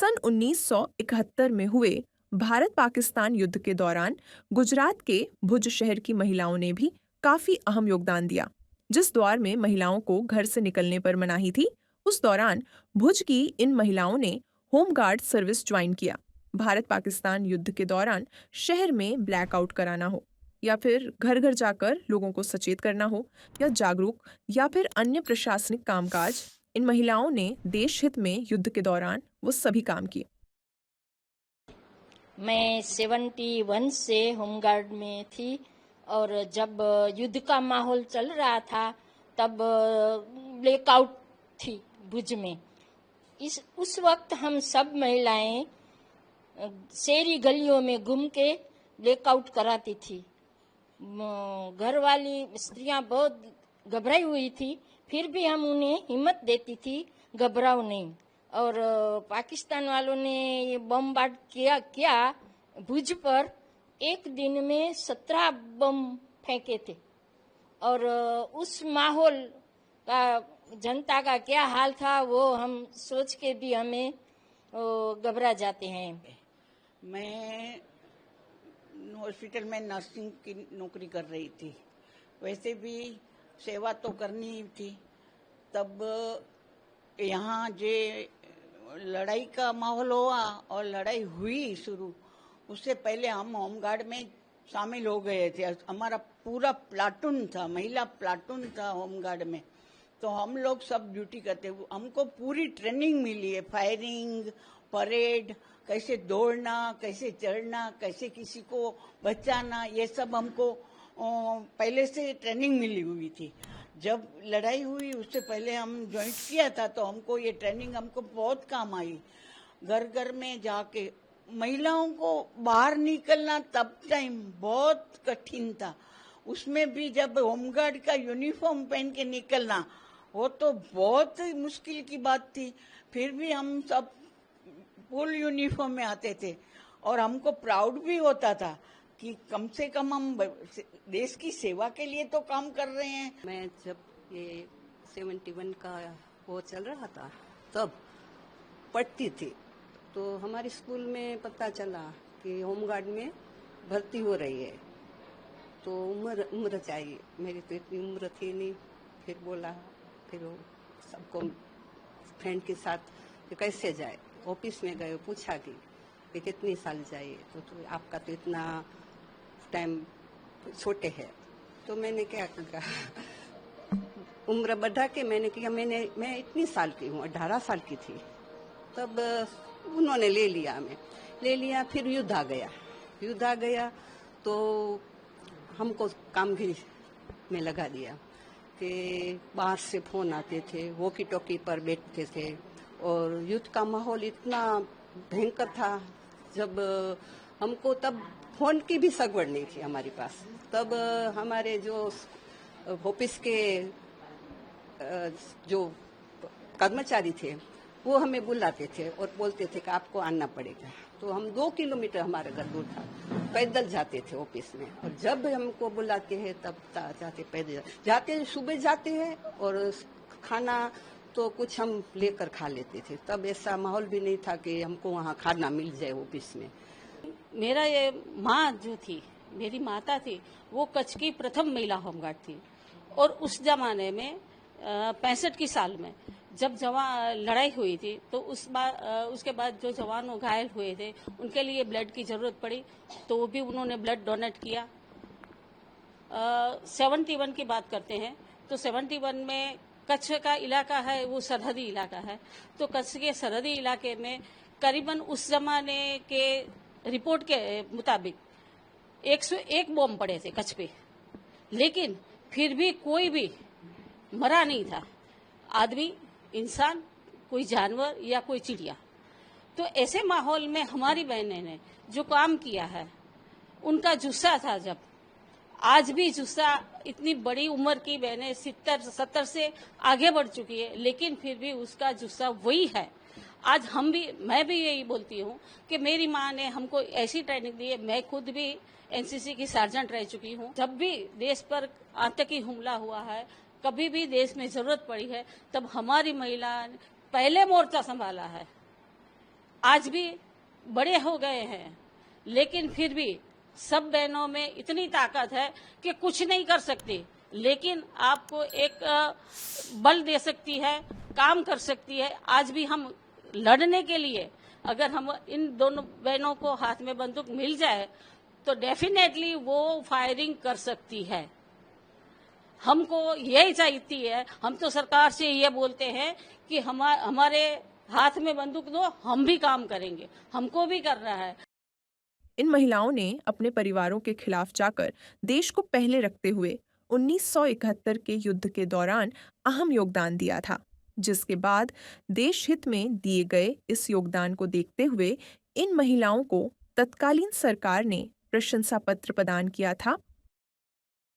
सन 1971 में हुए भारत पाकिस्तान युद्ध के दौरान गुजरात के भुज शहर की महिलाओं ने भी काफी अहम योगदान दिया। जिस दौर में महिलाओं को घर से निकलने पर मनाही थी, उस दौरान भुज की इन महिलाओं ने होमगार्ड सर्विस ज्वाइन किया। भारत पाकिस्तान युद्ध के दौरान शहर में ब्लैकआउट कराना हो या फिर घर घर जाकर लोगों को सचेत करना हो या जागरूक या फिर अन्य प्रशासनिक कामकाज, इन महिलाओं ने देश हित में युद्ध के दौरान वो सभी काम किए। मैं 71 से होमगार्ड में थी और जब युद्ध का माहौल चल रहा था तब ब्लैकआउट थी भुज में। उस वक्त हम सब महिलाएं शहरी गलियों में घूम के ब्लैकआउट कराती थी। घर वाली स्त्रियां बहुत घबराई हुई थी, फिर भी हम उन्हें हिम्मत देती थी, घबराओ नहीं। और पाकिस्तान वालों ने ये बमबार्ड किया भुज पर। एक दिन में 17 बम फेंके थे और उस माहौल का जनता का क्या हाल था वो हम सोच के भी हमें घबरा जाते हैं। मैं हॉस्पिटल में नर्सिंग की नौकरी कर रही थी, वैसे भी सेवा तो करनी ही थी। तब यहाँ जे लड़ाई का माहौल हुआ और लड़ाई हुई शुरू, उससे पहले हम होमगार्ड में शामिल हो गए थे। हमारा पूरा प्लाटून था, महिला प्लाटून था होमगार्ड में। तो हम लोग सब ड्यूटी करते, हमको पूरी ट्रेनिंग मिली है, फायरिंग, परेड, कैसे दौड़ना, कैसे चढ़ना, कैसे किसी को बचाना, ये सब हमको पहले से ट्रेनिंग मिली हुई थी। जब लड़ाई हुई उससे पहले हम ज्वाइन किया था तो हमको ये ट्रेनिंग हमको बहुत काम आई। घर घर में जाके महिलाओं को बाहर निकलना तब टाइम बहुत कठिन था। उसमें भी जब होमगार्ड का यूनिफॉर्म पहन के निकलना, वो तो बहुत मुश्किल की बात थी। फिर भी हम सब फुल यूनिफॉर्म में आते थे और हमको प्राउड भी होता था कि कम से कम हम देश की सेवा के लिए तो काम कर रहे हैं। मैं जब ये 71 का वो चल रहा था तब पढ़ती थी, तो हमारे स्कूल में पता चला कि होमगार्ड में भर्ती हो रही है। तो उम्र चाहिए, मेरी तो इतनी उम्र थी नहीं। फिर बोला, फिर वो सबको फ्रेंड के साथ कि कैसे जाए। ऑफिस में गए, पूछा कि कितनी साल चाहिए। तो आपका तो इतना टाइम छोटे है। तो मैंने क्या कहा, उम्र बढ़ा के मैंने किया। मैं इतनी साल की हूँ, 18 साल की थी तब। उन्होंने ले लिया। फिर युद्ध आ गया तो हमको कामगिरी में लगा दिया कि बाहर से फोन आते थे, वॉकी टॉकी पर बैठते थे और युद्ध का माहौल इतना भयंकर था। जब हमको तब फोन की भी सगवड़ नहीं थी हमारे पास। तब हमारे जो ऑफिस के जो कर्मचारी थे वो हमें बुलाते थे और बोलते थे कि आपको आना पड़ेगा। तो हम 2 किलोमीटर हमारा घर दूर था, पैदल जाते थे ऑफिस में। और जब हमको बुलाते हैं तब जाते पैदल जाते, सुबह जाते हैं और खाना तो कुछ हम लेकर खा लेते थे। तब ऐसा माहौल भी नहीं था कि हमको वहाँ खाना मिल जाए ऑफिस में। मेरा ये माँ जो थी, मेरी माता थी, वो कच्छ की प्रथम महिला होमगार्ड थी। और उस जमाने में 65 की साल में जब लड़ाई हुई थी तो उसके बाद जो जवान घायल हुए थे उनके लिए ब्लड की जरूरत पड़ी, तो वो भी उन्होंने ब्लड डोनेट किया। 71 की बात करते हैं तो 71 में कच्छ का इलाका है, वो सरहदी इलाका है। तो कच्छ के सरहदी इलाके में करीबन उस जमाने के रिपोर्ट के मुताबिक 101 बम पड़े थे कच्छ पे, लेकिन फिर भी कोई भी मरा नहीं था, आदमी, इंसान, कोई जानवर या कोई चिड़िया। तो ऐसे माहौल में हमारी बहनें ने जो काम किया है, उनका जुस्सा था। जब आज भी जुस्सा, इतनी बड़ी उम्र की बहनें 70 से आगे बढ़ चुकी है, लेकिन फिर भी उसका जुस्सा वही है। आज मैं भी यही बोलती हूँ कि मेरी माँ ने हमको ऐसी ट्रेनिंग दी है। मैं खुद भी एनसीसी की सार्जेंट रह चुकी हूँ। जब भी देश पर आतंकी हमला हुआ है, कभी भी देश में जरूरत पड़ी है, तब हमारी महिला ने पहले मोर्चा संभाला है। आज भी बड़े हो गए हैं, लेकिन फिर भी सब बहनों में इतनी ताकत है कि कुछ नहीं कर सकती, लेकिन आपको एक बल दे सकती है, काम कर सकती है। आज भी हम लड़ने के लिए अगर हम इन दोनों बहनों को हाथ में बंदूक मिल जाए तो डेफिनेटली वो फायरिंग कर सकती है। हमको यही चाहिए है, हम तो सरकार से ये बोलते हैं कि हमारे हाथ में बंदूक दो, हम भी काम करेंगे, हमको भी करना है। इन महिलाओं ने अपने परिवारों के खिलाफ जाकर देश को पहले रखते हुए 1971 के युद्ध के दौरान अहम योगदान दिया था, जिसके बाद देश हित में दिए गए इस योगदान को देखते हुए इन महिलाओं को तत्कालीन सरकार ने प्रशंसा पत्र प्रदान किया था